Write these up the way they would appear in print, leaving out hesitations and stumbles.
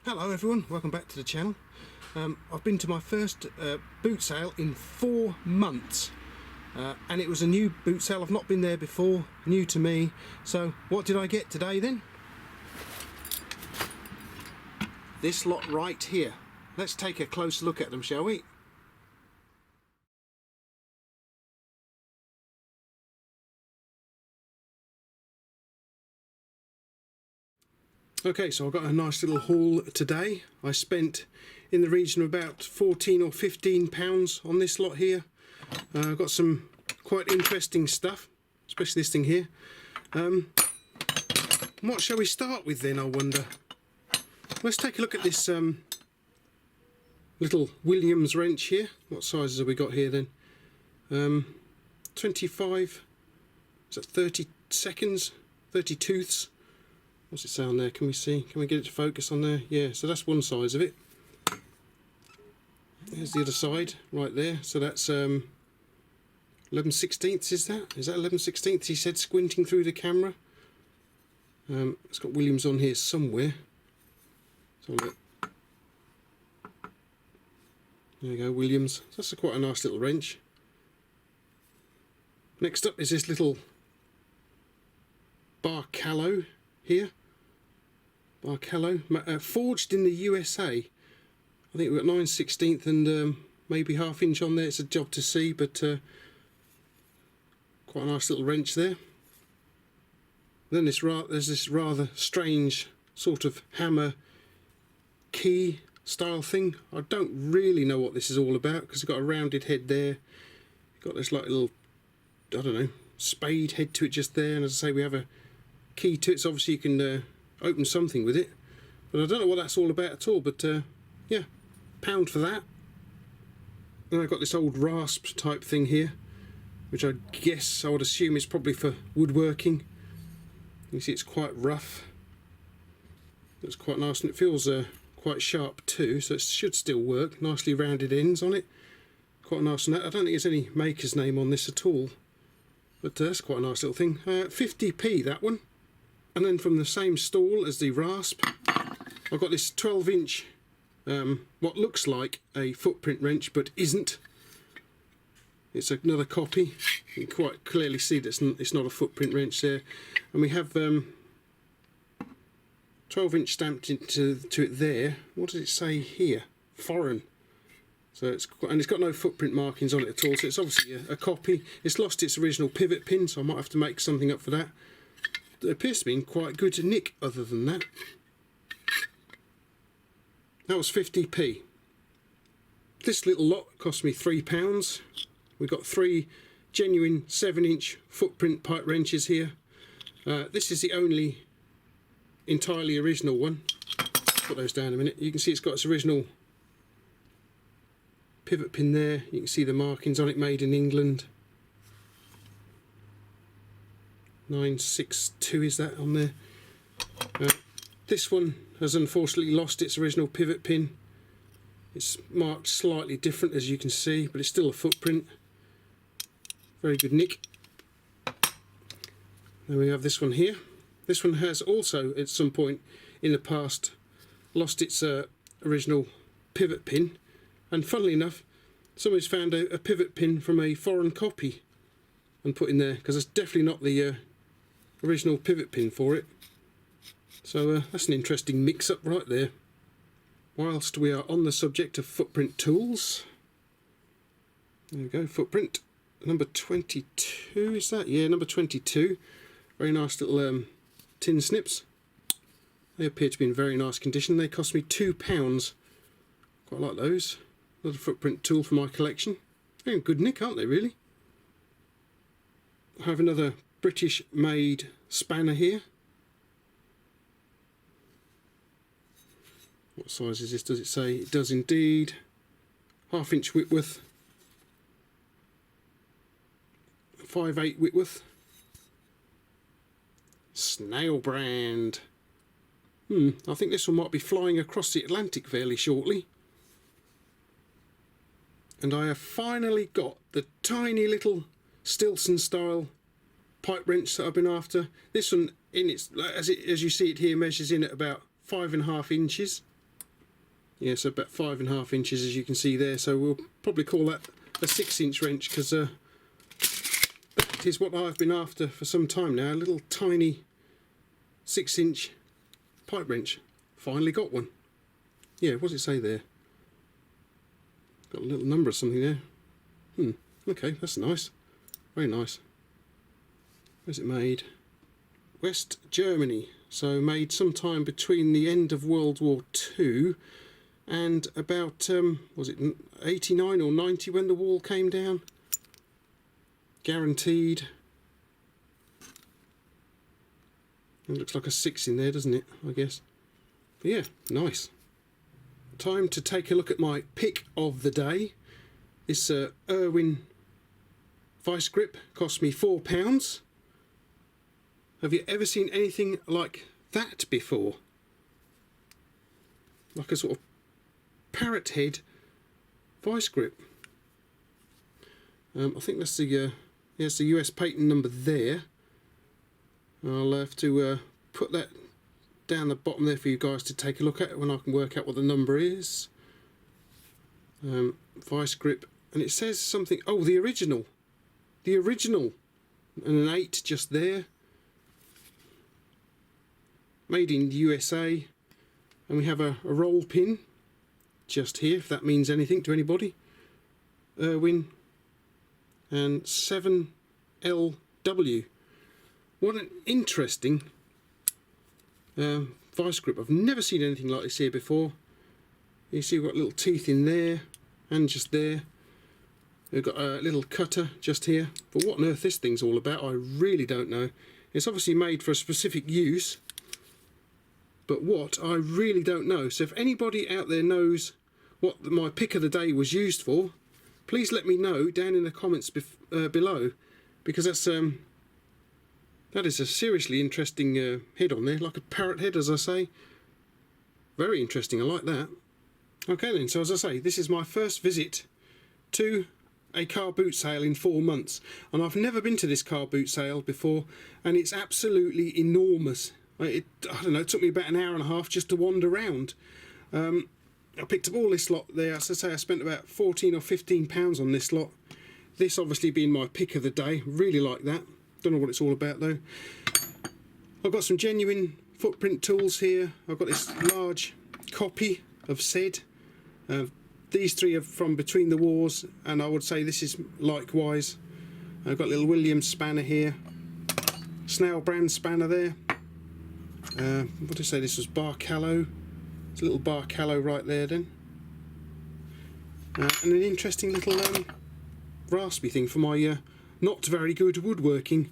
Hello everyone, welcome back to the channel. I've been to my first boot sale in 4 months and it was a new boot sale. I've not been there before, new to me. So what did I get today then? This lot right here. Let's take a close look at them, shall we? Okay, so I've got a nice little haul today. I spent in the region of about £14 or £15 on this lot here. I've got some quite interesting stuff, especially this thing here. What shall we start with then, I wonder? Let's take a look at this little Williams wrench here. What sizes have we got here then? 25, is that 30 seconds, 30 tooths? What's it say on there? Can we see? Can we get it to focus on there? Yeah, so that's one size of it. There's the other side, right there. So that's 11/16 is that? Is that 11/16? He said, squinting through the camera. It's got Williams on here somewhere. So look. There you go, Williams. That's quite a nice little wrench. Next up is this little Barcalo here. Barcalo, forged in the USA. I think we've got 9/16 and maybe ½ inch on there. It's a job to see, but quite a nice little wrench there. Then there's this rather strange sort of hammer key style thing. I don't really know what this is all about because it's got a rounded head there. Got this like little, I don't know, spade head to it just there, and as I say, we have a key to it, so obviously you can open something with it, but I don't know what that's all about at all. But yeah, £1 for that. And I've got this old rasp type thing here, which I guess I would assume is probably for woodworking. You see it's quite rough. It's quite nice and it feels quite sharp too, so it should still work. Nicely rounded ends on it. Quite nice. And I don't think there's any maker's name on this at all, but that's quite a nice little thing. 50p that one. And then from the same stall as the rasp, I've got this 12-inch, what looks like a footprint wrench, but isn't. It's another copy. You can quite clearly see that it's not a footprint wrench there. And we have 12-inch stamped into it there. What does it say here? Foreign. So it's got no footprint markings on it at all. So it's obviously a copy. It's lost its original pivot pin, so I might have to make something up for that. It appears to be in quite good nick other than that. That was 50p. This little lot cost me £3. We've got 3 genuine 7-inch footprint pipe wrenches here. This is the only entirely original one. Put those down a minute. You can see it's got its original pivot pin there. You can see the markings on it, made in England. 962 is that on there. This one has unfortunately lost its original pivot pin. It's marked slightly different, as you can see, but it's still a footprint. Very good nick. Then we have this one here. This one has also at some point in the past lost its original pivot pin, and funnily enough somebody's found a pivot pin from a foreign copy and put in there, because it's definitely not the original pivot pin for it. So that's an interesting mix-up right there. Whilst we are on the subject of footprint tools, there we go, footprint number 22 is that? Yeah, number 22. Very nice little tin snips. They appear to be in very nice condition. They cost me £2. Quite like those. Another footprint tool for my collection. They're in good nick, aren't they, really? I have another British made spanner here. What size is this? Does it say? It does indeed. ½ inch Whitworth. 5/8 Whitworth. Snail brand. I think this one might be flying across the Atlantic fairly shortly. And I have finally got the tiny little Stilson style pipe wrench that I've been after. This one, as you see it here, measures in at about 5.5 inches. Yeah, so about 5.5 inches, as you can see there. So we'll probably call that a 6-inch wrench, because that is what I've been after for some time now. A little tiny 6-inch pipe wrench. Finally got one. Yeah, what does it say there? Got a little number or something there. Okay, that's nice. Very nice. Where's it made? West Germany. So made sometime between the end of World War II and about, was it 89 or 90 when the wall came down? Guaranteed. It looks like a 6 in there, doesn't it, I guess? But yeah, nice. Time to take a look at my pick of the day. This Erwin Vicegrip cost me £4. Have you ever seen anything like that before? Like a sort of parrot head vice grip. I think that's the there's the US patent number there. I'll have to put that down the bottom there for you guys to take a look at when I can work out what the number is. Vice grip, and it says something. Oh, the original, and an 8 just there. Made in the USA, and we have a roll pin just here, if that means anything to anybody. Erwin and 7LW. What an interesting vice grip. I've never seen anything like this here before. You see we've got little teeth in there and just there. We've got a little cutter just here, but what on earth this thing's all about I really don't know. It's obviously made for a specific use, but what, I really don't know. So if anybody out there knows what my pick of the day was used for, please let me know down in the comments below, because that's that is a seriously interesting head on there, like a parrot head, as I say. Very interesting, I like that. Okay then, so as I say, this is my first visit to a car boot sale in 4 months, and I've never been to this car boot sale before, and it's absolutely enormous. I don't know, it took me about an hour and a half just to wander around. I picked up all this lot there. As I say, I spent about £14 or £15 on this lot. This obviously being my pick of the day. Really like that. Don't know what it's all about though. I've got some genuine footprint tools here. I've got this large copy of SED. These three are from Between the Wars, and I would say this is likewise. I've got a little Williams spanner here. Snail brand spanner there. What did I say? This was Barcallo. It's a little Barcallo right there then. And an interesting little raspy thing for my not very good woodworking.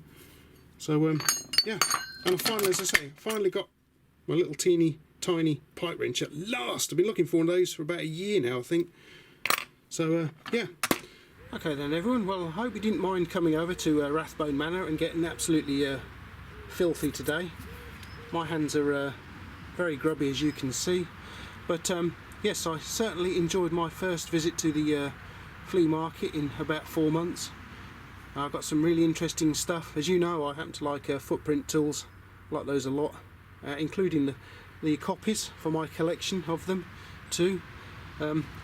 So yeah, and I finally, as I say, finally got my little teeny tiny pipe wrench at last. I've been looking for one of those for about a year now, I think. So yeah. Okay then everyone, well I hope you didn't mind coming over to Rathbone Manor and getting absolutely filthy today. My hands are very grubby, as you can see, but yes, I certainly enjoyed my first visit to the flea market in about 4 months. I've got some really interesting stuff. As you know, I happen to like footprint tools. I like those a lot, including the copies for my collection of them too.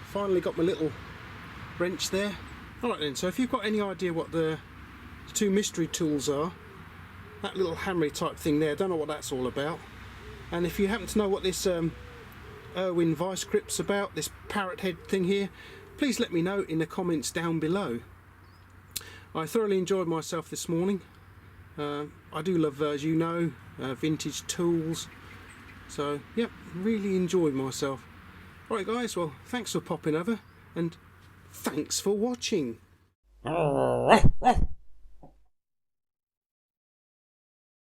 Finally got my little wrench there. Alright then, so if you've got any idea what the two mystery tools are, that little hammery type thing there, I don't know what that's all about. And if you happen to know what this Erwin Vicegrip's about, this parrot head thing here, please let me know in the comments down below. I thoroughly enjoyed myself this morning. I do love, as you know, vintage tools. So, yep, really enjoyed myself. Alright guys, well, thanks for popping over, and thanks for watching.